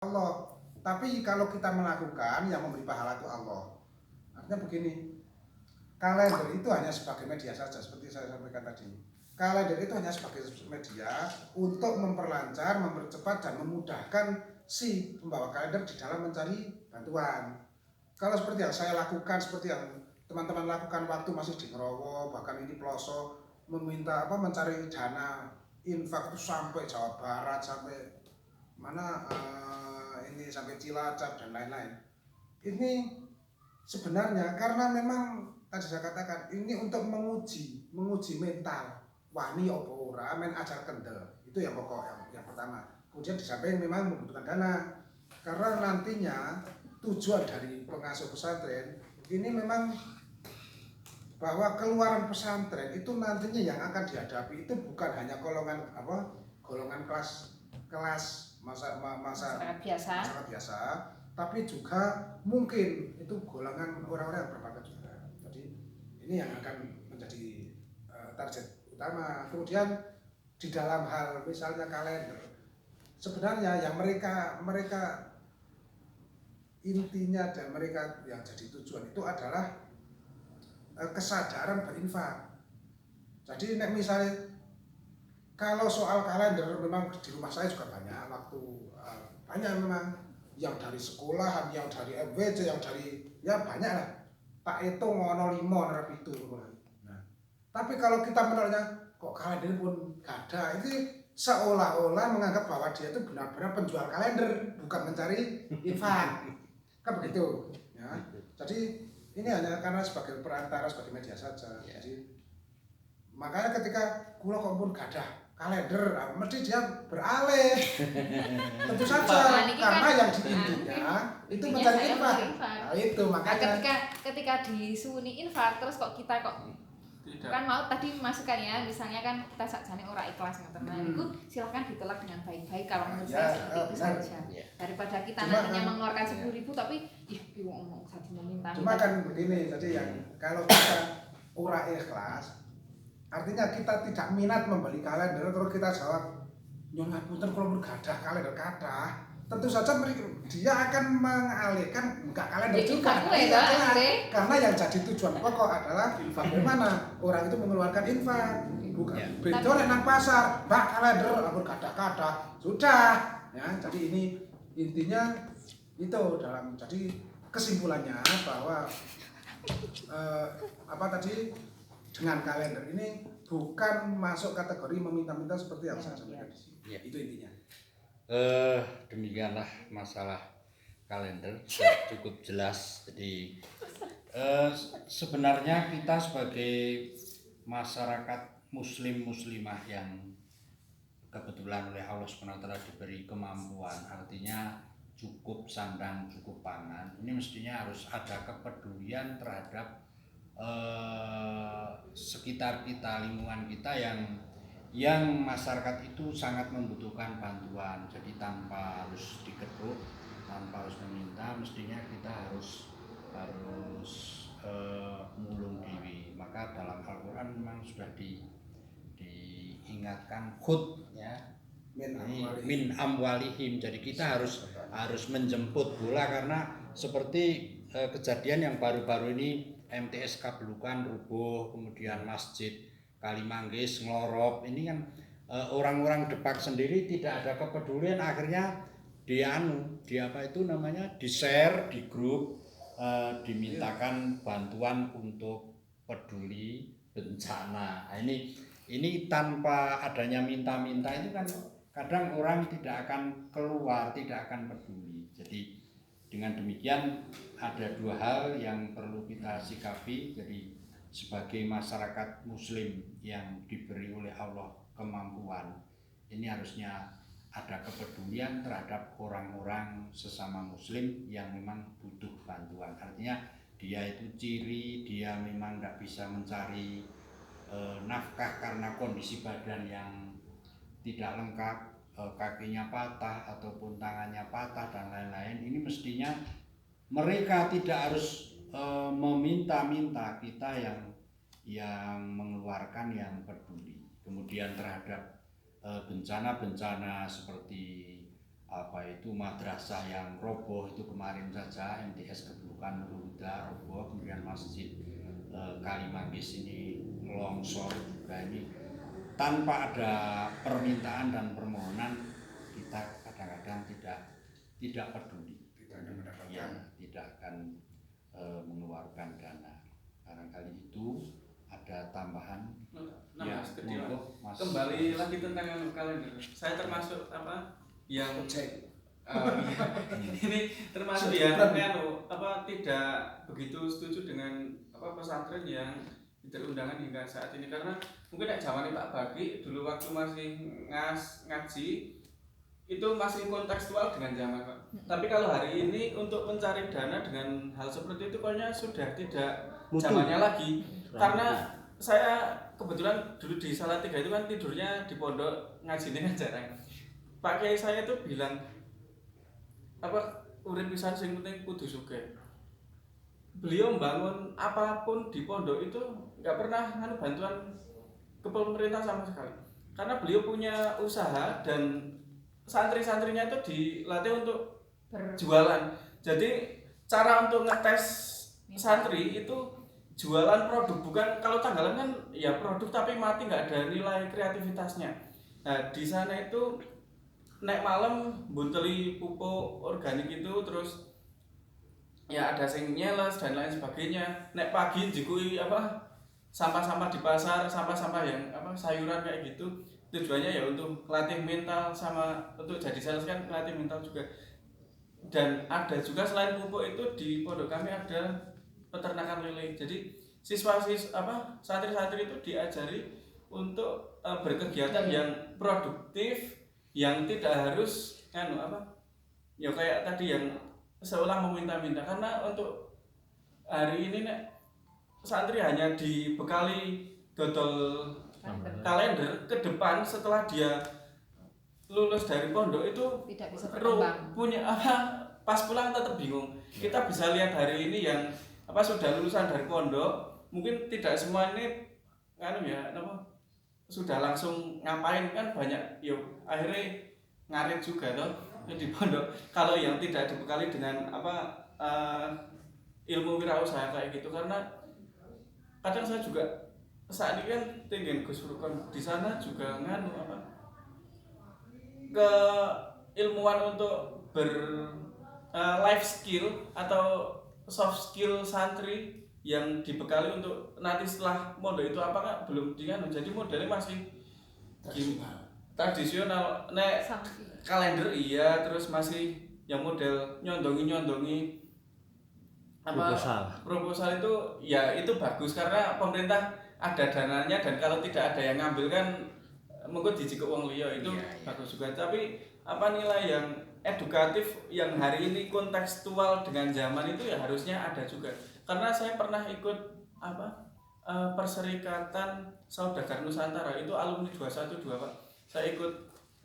Allah. Tapi kalau kita melakukan yang memberi pahala itu Allah. Artinya begini, kalender itu hanya sebagai media saja seperti saya sampaikan tadi. Kalender itu hanya sebagai media untuk memperlancar, mempercepat dan memudahkan si pembawa kalender di dalam mencari bantuan. Kalau seperti yang saya lakukan, seperti yang teman-teman lakukan waktu masih di Ngerowo, bahkan ini pelosok, meminta mencari dana infak itu sampai Jawa Barat, sampai mana ini sampai Cilacap dan lain-lain. Ini sebenarnya karena memang tadi saya katakan ini untuk menguji mental wani opo ora men ajar kendel, itu yang pokok yang pertama. Kemudian di samping memang membutuhkan dana karena nantinya tujuan dari pengasuh pesantren ini memang bahwa keluaran pesantren itu nantinya yang akan dihadapi itu bukan hanya golongan kelas masyarakat biasa, tapi juga mungkin itu golongan orang-orang yang berbakat juga. Jadi ini yang akan menjadi target utama. Kemudian di dalam hal misalnya kalender, sebenarnya yang mereka intinya dan mereka yang jadi tujuan itu adalah kesadaran berinfak. Jadi misalnya kalau soal kalender memang di rumah saya juga banyak waktu banyak memang yang dari sekolahan, yang dari MWC, yang dari ya banyak lah. Tak itu ngono limo nerap itu. Nah, tapi kalau kita menolaknya kok kalender pun gak ada, itu seolah-olah menganggap bahwa dia itu benar-benar penjual kalender, bukan mencari infak. Kan begitu. Ya. Jadi ini hanya karena sebagai perantara, sebagai media saja. Jadi makanya ketika kula kok pun gadah kalender, mesti dia beralih. Tentu saja karena yang diintinya itu mencari infak. Nah, itu makanya ketika disuni infak terus kok kita kok kan mau tadi masukan ya, misalnya kan kita sakjane ora ikhlas ngoten. Nah, itu silakan ditolak dengan baik-baik kalau menurut saya seperti itu saja. Daripada kita nantinya mengeluarkan 10.000 tapi ih ngomong tadi meminta. Cuma kan begini, jadi yang kalau kita ora ikhlas artinya kita tidak minat membeli kalender terus kita jawab nyun ngapunten kula mun gadah kalender kathah, tentu saja dia akan mengalihkan buka kalender juga. Karena yang jadi tujuan pokok adalah bagaimana orang itu mengeluarkan infak. Bukan bedo nek nang pasar, mbak kalender ampun kathah-kathah. Sudah ya, jadi ini intinya itu dalam jadi kesimpulannya bahwa dengan kalender ini bukan masuk kategori meminta-minta seperti yang saya sampaikan di sini. Ya. Itu intinya. Demikianlah masalah kalender cukup jelas. Jadi sebenarnya kita sebagai masyarakat muslimah yang kebetulan oleh Allah SWT diberi kemampuan, artinya cukup sandang, cukup pangan, ini mestinya harus ada kepedulian terhadap sekitar kita, lingkungan kita yang masyarakat itu sangat membutuhkan bantuan. Jadi tanpa harus diketuk, tanpa harus meminta, mestinya kita harus mulung diri. Maka dalam Al-Quran memang sudah diingatkan khud ya, min amwalihim. Jadi kita harus menjemput bola, karena seperti kejadian yang baru-baru ini MTS Kablukan rubuh, kemudian Masjid Kalimanggis ngelorop. Ini kan orang-orang Depak sendiri tidak ada kepedulian, akhirnya di-share di grup, dimintakan bantuan untuk peduli bencana. Nah, ini tanpa adanya minta-minta itu kan kadang orang tidak akan keluar, tidak akan peduli. Jadi dengan demikian ada dua hal yang perlu kita sikapi. Jadi sebagai masyarakat muslim yang diberi oleh Allah kemampuan, ini harusnya ada kepedulian terhadap orang-orang sesama muslim yang memang butuh bantuan. Artinya dia itu ciri dia memang tidak bisa mencari nafkah karena kondisi badan yang tidak lengkap, kakinya patah ataupun tangannya patah dan lain-lain. Ini mestinya mereka tidak harus meminta-minta, kita yang mengeluarkan, yang peduli. Kemudian terhadap bencana-bencana seperti apa itu madrasah yang roboh itu kemarin saja, MTS Keburukan Huda roboh, kemudian masjid Kalimanggis ini longsor juga. Ini tanpa ada permintaan dan permohonan kita kadang-kadang tidak peduli, tidak akan mendapatkan. ya, tidak akan mengeluarkan dana. Barangkali itu ada tambahan. Nah, Ya, Mas kecil. Mas. Kembali lagi tentang kalender. Saya termasuk yang Cek. ini termasuk yang tidak begitu setuju dengan pesantren yang tidak undangan hingga saat ini, karena mungkin zamannya Pak Bagi dulu waktu masih ngaji itu masih kontekstual dengan zaman Pak. Tapi kalau hari ini untuk mencari dana dengan hal seperti itu kayaknya sudah tidak zamannya lagi. Karena saya kebetulan dulu di Salatiga itu kan tidurnya di pondok, ngajinya jarang. Pak Kiai saya itu bilang urip pisan sing penting kudu sugih. Beliau membangun apapun di pondok itu nggak pernah bantuan ke pemerintah sama sekali, karena beliau punya usaha dan santri-santrinya itu dilatih untuk jualan. Jadi cara untuk ngetes santri itu jualan produk, bukan kalau tanggalan kan ya produk tapi mati, nggak ada nilai kreativitasnya. Nah di sana itu nek malam bunteli pupuk organik itu, terus ya ada sing nyeles dan lain sebagainya. Nek pagi jikui sampah-sampah di pasar, sampah-sampah yang sayuran kayak gitu. Tujuannya ya untuk latih mental, sama untuk jadi sales kan latih mental juga. Dan ada juga selain pupuk itu di pondok kami ada peternakan lele. Jadi santri-santri itu diajari untuk berkegiatan yang produktif, yang tidak harus ya kayak tadi yang seolah meminta-minta. Karena untuk hari ini santri hanya dibekali dodol kalender, ke depan setelah dia lulus dari pondok itu tidak bisa berkembang. Punya pas pulang tetap bingung. Kita bisa lihat hari ini yang sudah lulusan dari pondok, mungkin tidak semua ini sudah langsung ngapain, kan banyak akhirnya ngarit juga toh di pondok. Kalau yang tidak dibekali dengan ilmu wirausaha kayak gitu, karena kadang saya juga saat ini kan tinggal Gus Rukon di sana juga ke ilmuwan untuk life skill atau soft skill santri yang dibekali untuk nanti setelah mondok itu apakah belum jadi modelnya masih tradisional. Nek kalender iya, terus masih yang model nyondongi proposal itu ya itu bagus karena pemerintah ada dananya, dan kalau tidak ada yang ngambil kan mungkin dijikuk wong liya itu bagus juga. Tapi nilai yang edukatif yang hari ini kontekstual dengan zaman itu ya harusnya ada juga. Karena saya pernah ikut Perserikatan Saudagar Nusantara, itu alumni 212 Pak. Saya ikut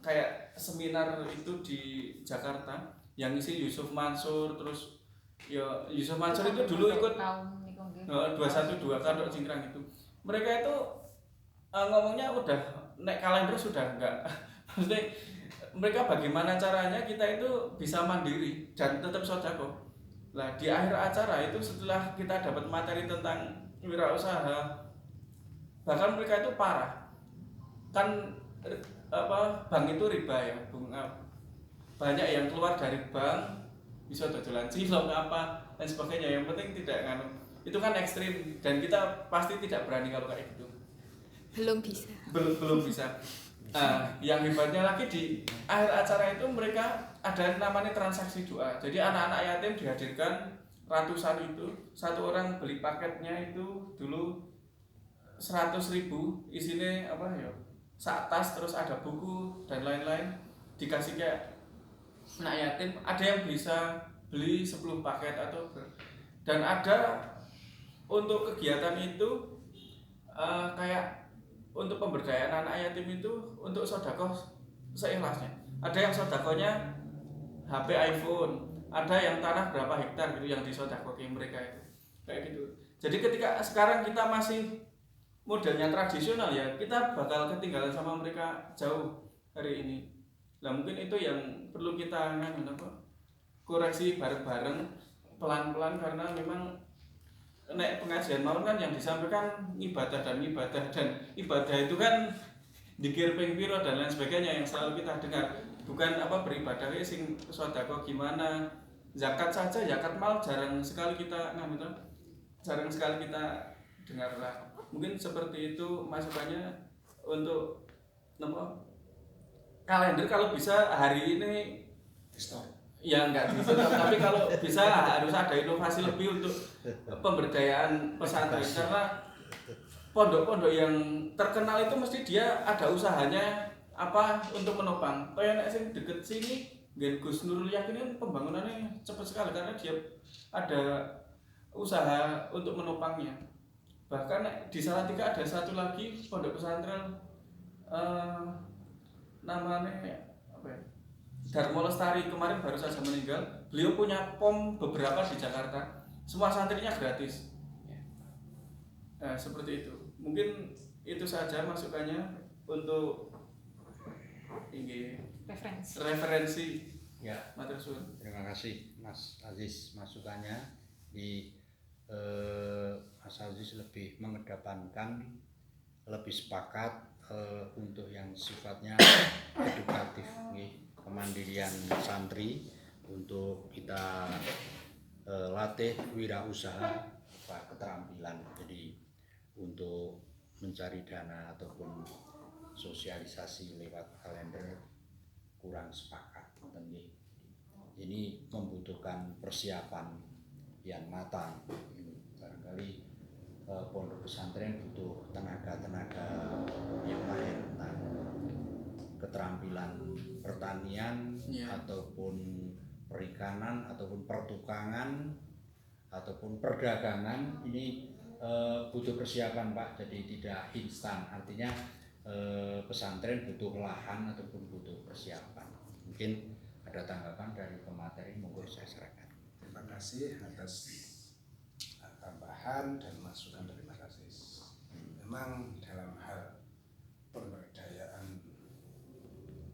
kayak seminar itu di Jakarta yang isi Yusuf Mansur, terus ya Yusuf Mansur itu dulu ikut 212 Kandok Cingkrang itu. Mereka itu ngomongnya udah naik kalender sudah enggak. Maksudnya mereka bagaimana caranya kita itu bisa mandiri dan tetap sodako. Nah di akhir acara itu setelah kita dapat materi tentang wirausaha, bahkan mereka itu parah kan bank itu riba ya, bunga banyak yang keluar dari bank bisa dodolan cilok dan sebagainya. Yang penting tidak itu kan ekstrim, dan kita pasti tidak berani kalau kayak gitu. Belum bisa. Nah, yang hebatnya lagi di akhir acara itu mereka ada namanya transaksi doa. Jadi anak-anak yatim dihadirkan ratusan itu, satu orang beli paketnya itu dulu 100.000, isinya sak tas, terus ada buku dan lain-lain, dikasih kayak anak yatim. Ada yang bisa beli 10 paket dan ada untuk kegiatan itu kayak untuk pemberdayaan anak yatim itu untuk sodakoh seikhlasnya. Ada yang sodakohnya HP iPhone, ada yang tanah berapa hektar gitu yang disodakohi mereka itu kayak gitu. Jadi ketika sekarang kita masih modelnya tradisional ya, kita bakal ketinggalan sama mereka jauh hari ini. Nah mungkin itu yang perlu kita koreksi bareng-bareng pelan-pelan, karena memang nek pengajian malam kan yang disampaikan ibadah dan ibadah itu kan dikir ping piro dan lain sebagainya yang selalu kita dengar, bukan beribadah sing sedekah gimana, zakat saja, zakat mal jarang sekali kita dengar lah. Mungkin seperti itu masukannya untuk kalender. Kalau bisa hari ini ya enggak bisa, tapi kalau bisa harus ada inovasi lebih untuk pemberdayaan pesantren, karena pondok-pondok yang terkenal itu mesti dia ada usahanya untuk menopang. Kayak nek sing deket sini Gen Gus Nurul Yakin kan pembangunannya cepat sekali karena dia ada usaha untuk menopangnya. Bahkan di Salatiga ada satu lagi pondok pesantren namanya Darmo Lestari, kemarin baru saja meninggal. Beliau punya POM beberapa di Jakarta, semua santrinya gratis. Nah, seperti itu. Mungkin itu saja masukannya untuk referensi. Ya, matur suwun. Terima kasih Mas Aziz masukannya. Mas Aziz lebih mengedepankan, lebih sepakat untuk yang sifatnya edukatif, kemandirian santri untuk kita latih wirausaha keterampilan. Jadi untuk mencari dana ataupun sosialisasi lewat kalender kurang sepakat. Ini membutuhkan persiapan yang matang. Barangkali pondok pesantren butuh tenaga-tenaga yang mahir tentang keterampilan pertanian, ataupun perikanan, ataupun pertukangan, ataupun perdagangan. Ini butuh persiapan Pak, jadi tidak instan. Artinya pesantren butuh lahan ataupun butuh persiapan. Mungkin ada tanggapan dari pemateri, monggo saya serahkan. Terima kasih atas tambahan dan masukan dari Mas Aziz. Memang dalam hal pemberdayaan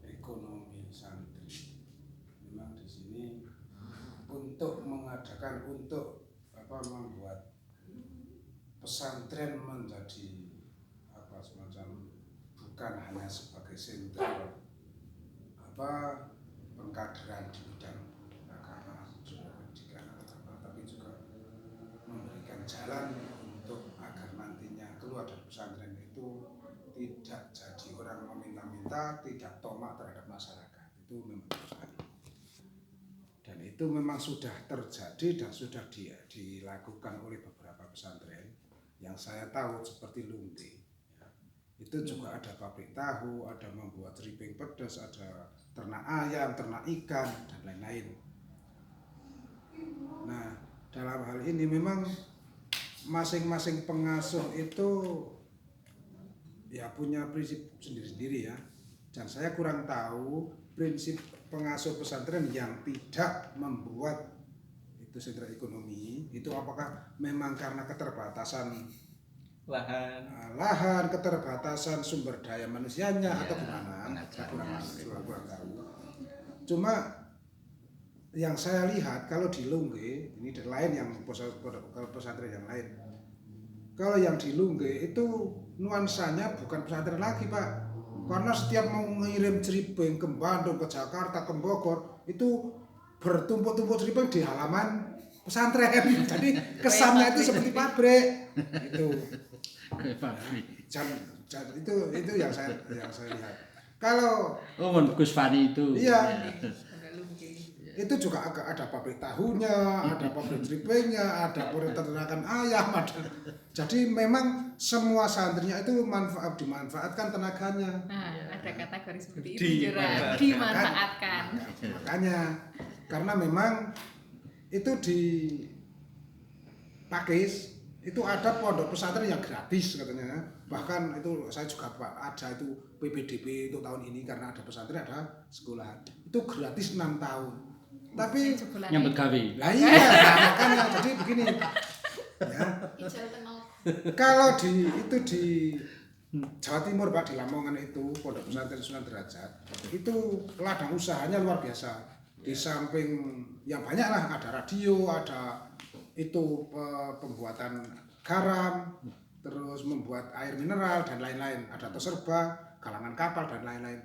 ekonomi santri, memang di sini untuk membuat pesantren menjadi semacam bukan hanya sebagai sentra pengkaderan di bidang agama, pendidikan agama, tapi juga memberikan jalan untuk agar nantinya keluar dari pesantren itu tidak jadi orang meminta-minta, tidak tomak terhadap masyarakat. Itu memang sekali. Dan itu memang sudah terjadi dan sudah dilakukan oleh beberapa pesantren yang saya tahu, seperti Lungge. Itu juga ada pabrik tahu, ada membuat ceriping pedas, ada ternak ayam, ternak ikan, dan lain-lain. Nah, dalam hal ini memang masing-masing pengasuh itu ya punya prinsip sendiri-sendiri ya. Dan saya kurang tahu prinsip pengasuh pesantren yang tidak membuat itu sentra ekonomi itu apakah memang karena keterbatasan lahan, keterbatasan sumber daya manusianya, atau gimana? Saya kurang tahu. Cuma yang saya lihat kalau di Lungge, ini dan lain yang pesantren yang lain. Kalau yang di Lungge itu nuansanya bukan pesantren lagi Pak. Karena setiap mau mengirim ceripeng ke Bandung, ke Jakarta, ke Bogor, itu bertumpuk-tumpuk ceripeng di halaman pesantren. Jadi kesannya itu seperti pabrik. Itu. Itu yang saya lihat. Kalau Gus Fani itu. Iya. Itu juga ada pabrik tahunya, ada pabrik ceripengnya, ada peternakan ayam, ada. Jadi memang semua santrinya itu dimanfaatkan tenaganya. Nah, ada kategori seperti itu juga dimanfaatkan. Makanya karena memang itu di Pakis itu ada pondok pesantren yang gratis katanya. Bahkan itu saya juga ada itu PPDB untuk tahun ini karena ada pesantren, ada sekolahan. Itu gratis 6 tahun. Tapi nyambut gawe. Lah iya, makanya jadi begini. Ya. Kalau di Jawa Timur Pak, di Lamongan itu Pondok Pesantren Sunan Derajat itu ladang usahanya luar biasa. Di samping yang banyak lah, ada radio, ada itu pembuatan garam, terus membuat air mineral dan lain-lain, ada toserba, galangan kapal dan lain-lain.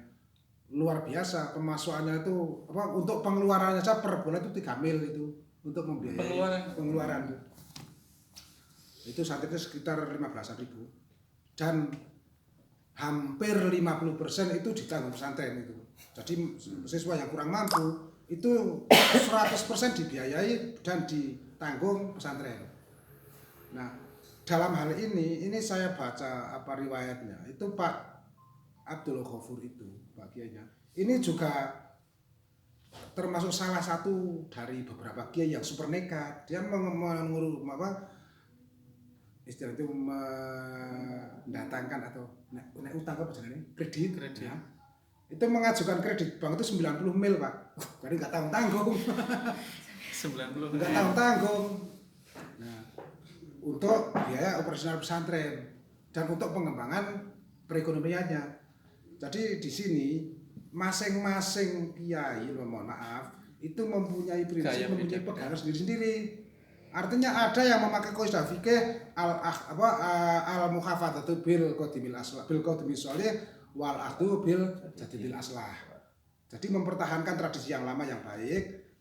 Luar biasa pemasukannya itu untuk pengeluarannya saja per bulan itu 3 mil itu untuk membiayai pengeluaran. Itu saat itu sekitar 15.000 dan hampir 50% itu ditanggung pesantren itu. Jadi siswa yang kurang mampu itu 100% dibiayai dan ditanggung pesantren. Nah, dalam hal ini saya baca riwayatnya itu Pak Abdul Ghafur itu Pak Kiainya. Ini juga termasuk salah satu dari beberapa kiai yang super nekat. Dia mengurus istilah itu mendatangkan atau naik utang apa jenenge? Kredit. Ya. Itu mengajukan kredit bank itu 90 mil Pak. Jadi nggak tanggung-tanggung. 90 nggak tanggung-tanggung. Nah, untuk biaya operasional pesantren dan untuk pengembangan perekonomiannya. Jadi di sini masing-masing kiai, mohon maaf, itu mempunyai prinsip, mempunyai pegangan sendiri-sendiri. Artinya ada yang memakai kaidah fikih al-muhafadzatu bil qadimil aslah, bil qadimil sholih wal ahdu bil jadidil aslah. Jadi mempertahankan tradisi yang lama yang baik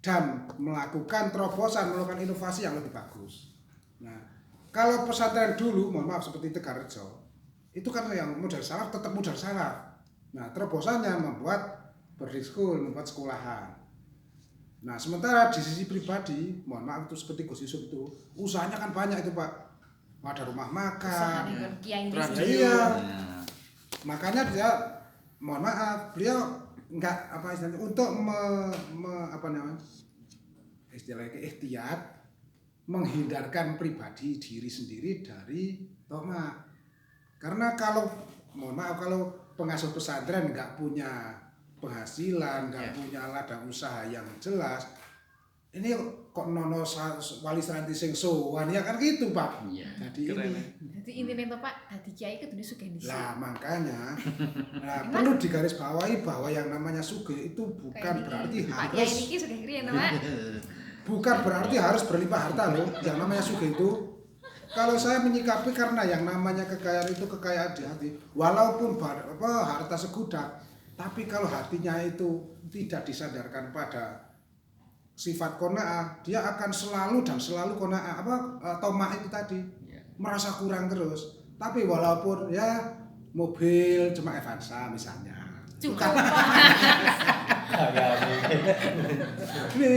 dan melakukan terobosan, melakukan inovasi yang lebih bagus. Nah, kalau pesantren dulu, mohon maaf seperti Tegarrejo, itu kan yang modal salaf tetap modal salaf. Nah, terobosannya membuat boarding school, membuat sekolahan. Nah, sementara di sisi pribadi, mohon maaf itu seperti Gus Yusuf itu, usahanya kan banyak itu Pak. Ada rumah makan, radio. Makanya dia, mohon maaf, beliau enggak istilahnya untuk istilahnya ihtiyat menghindarkan pribadi diri sendiri dari tomak. Karena kalau mohon maaf kalau pengasuh pesantren enggak punya penghasilan, enggak punya ladang usaha yang jelas, ini kok nono wali santri sing sowan ya kan gitu Pak. Iya. Jadi intinya itu Pak, dadi kiai kudu sugih dhisik. Lah makanya perlu digarisbawahi bahwa yang namanya sugih itu bukan berarti Pak Kiai harus niki sugih riyen Pak. bukan berarti harus berlimpah harta loh. Yang namanya sugih itu kalau saya menyikapi karena yang namanya kekayaan itu kekayaan di hati, walaupun harta segudak, tapi kalau hatinya itu tidak disadarkan pada sifat qanaah, dia akan selalu qanaah tomak itu tadi, merasa kurang terus. Tapi walaupun ya mobil cuma Avanza misalnya, Cukup Pak. Ini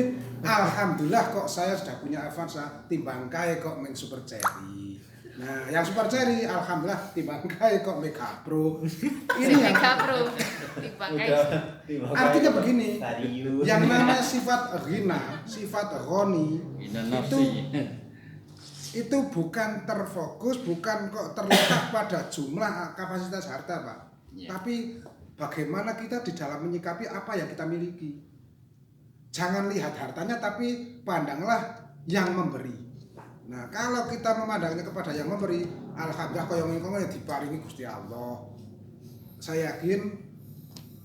alhamdulillah kok saya sudah punya Avanza, timbang kae kok main Super Cherry. Nah, yang Super Cherry alhamdulillah timbang kae kok Mega Pro. Ini yang Mega Pro dipakai. artinya begini, yang namanya sifat ghina, sifat ghani itu bukan terfokus, bukan kok terletak pada jumlah kapasitas harta Pak, tapi bagaimana kita di dalam menyikapi apa yang kita miliki. Jangan lihat hartanya, tapi pandanglah yang memberi. Nah, kalau kita memandangnya kepada yang memberi, alhamdulillah koyong-koyong yang diparingi Gusti Allah, saya yakin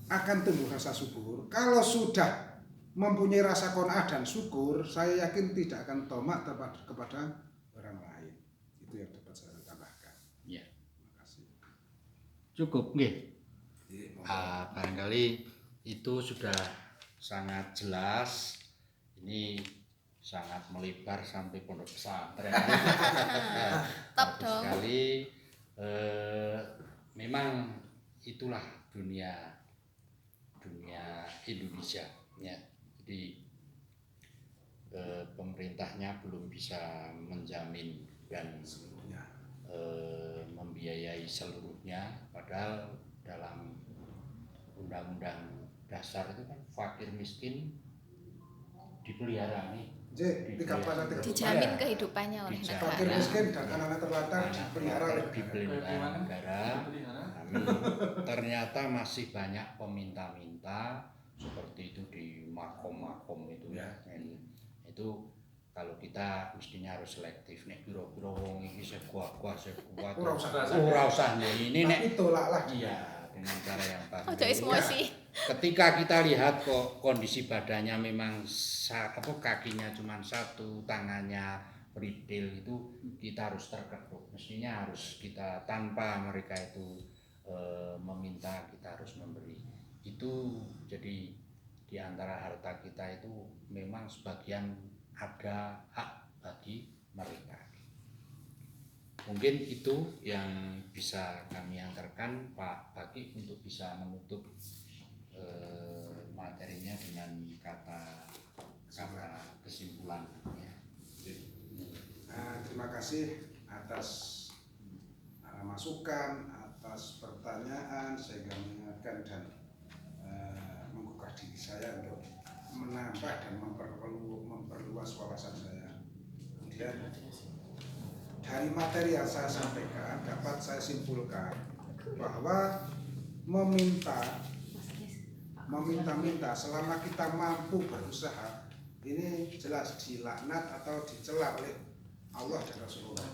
akan tumbuh rasa syukur. Kalau sudah mempunyai rasa qanaah dan syukur, saya yakin tidak akan tomak kepada orang lain. Itu yang dapat saya tambahkan. Ya. Terima kasih. Cukup nggih. Barangkali itu sudah sangat jelas. Ini sangat melebar sampai pondok pesantren. Top dong. Sekali memang itulah dunia Indonesia ya. Jadi pemerintahnya belum bisa menjamin dan membiayai seluruhnya, padahal dalam undang-undang dasar itu kan fakir miskin dipelihara nih. Dijamin kehidupannya oleh negara. Fakir miskin dan anak-anak terlantar dipelihara oleh negara. Namun ternyata masih banyak peminta-minta seperti itu di makom-makom itu ya. Itu Kalau kita mestinya harus selektif nek pira-pira wong iki sing kuat Ora usah. ora usah ini nek Tapi tolak lah iya dengan cara yang baik. Ojo emosi. Ketika kita lihat kok kondisi badannya memang kakinya cuma satu, tangannya beritil, itu kita harus terketuk. Mestinya harus kita tanpa mereka itu meminta, kita harus memberi. Itu jadi di antara harta kita itu memang sebagian ada hak bagi mereka. Mungkin itu yang bisa kami antarkan Pak Baki untuk bisa menutup materinya dengan kata kesimpulan. Terima kasih atas masukan, atas pertanyaan sehingga mengingatkan dan menggugah diri saya untuk menambah dan memperluas wawasan saya. Kemudian dari materi yang saya sampaikan dapat saya simpulkan bahwa meminta selama kita mampu berusaha ini jelas dilaknat atau dicela oleh Allah dan Rasulullah.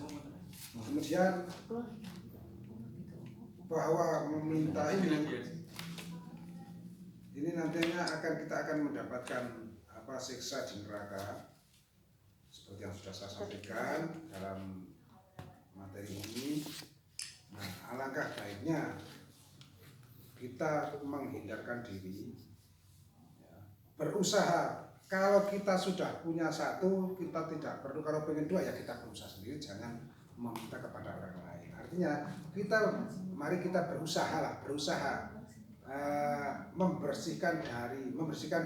Kemudian bahwa meminta ini nantinya kita akan mendapatkan siksa di neraka seperti yang sudah saya sampaikan dalam materi ini. Nah, alangkah baiknya kita menghindarkan diri, berusaha. Kalau kita sudah punya satu, kita tidak perlu. Kalau pengen dua ya kita berusaha sendiri, jangan meminta kepada orang lain. Artinya mari kita berusaha membersihkan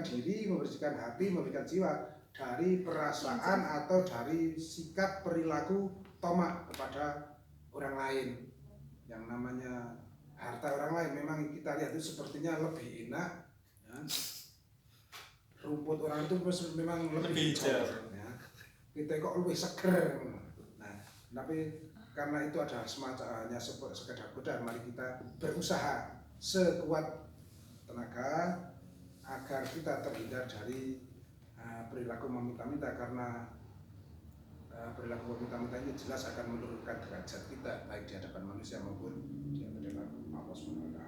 diri, membersihkan hati, membersihkan jiwa dari perasaan atau dari sikap perilaku tomak kepada orang lain. Yang namanya harta orang lain memang kita lihat itu sepertinya lebih enak, ya. Rumput orang itu memang lebih hijau, ya. Kita kok lebih seger. Nah, tapi karena itu adalah semacam hanya sekedar godaan, mari kita berusaha sekuat tenaga agar kita terhindar dari perilaku meminta-minta, karena perilaku meminta-minta ini jelas akan menurunkan derajat kita baik di hadapan manusia maupun di hadapan Allah SWT.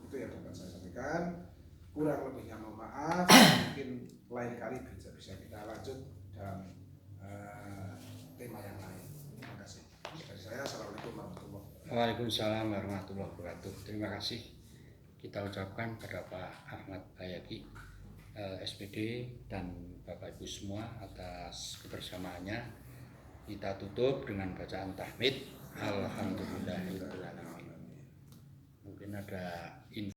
Itu yang dapat saya sampaikan. Kurang lebihnya mohon maaf. Mungkin lain kali bisa kita lanjut dalam tema yang lain. Terima kasih. Dari saya, assalamualaikum warahmatullahi wabarakatuh. Waalaikumsalam warahmatullahi wabarakatuh. Terima kasih kita ucapkan kepada Pak Ahmad Bayaki, SPD, dan Bapak Ibu semua atas kebersamaannya. Kita tutup dengan bacaan tahmid. Alhamdulillahirabbil alamin. Mungkin ada info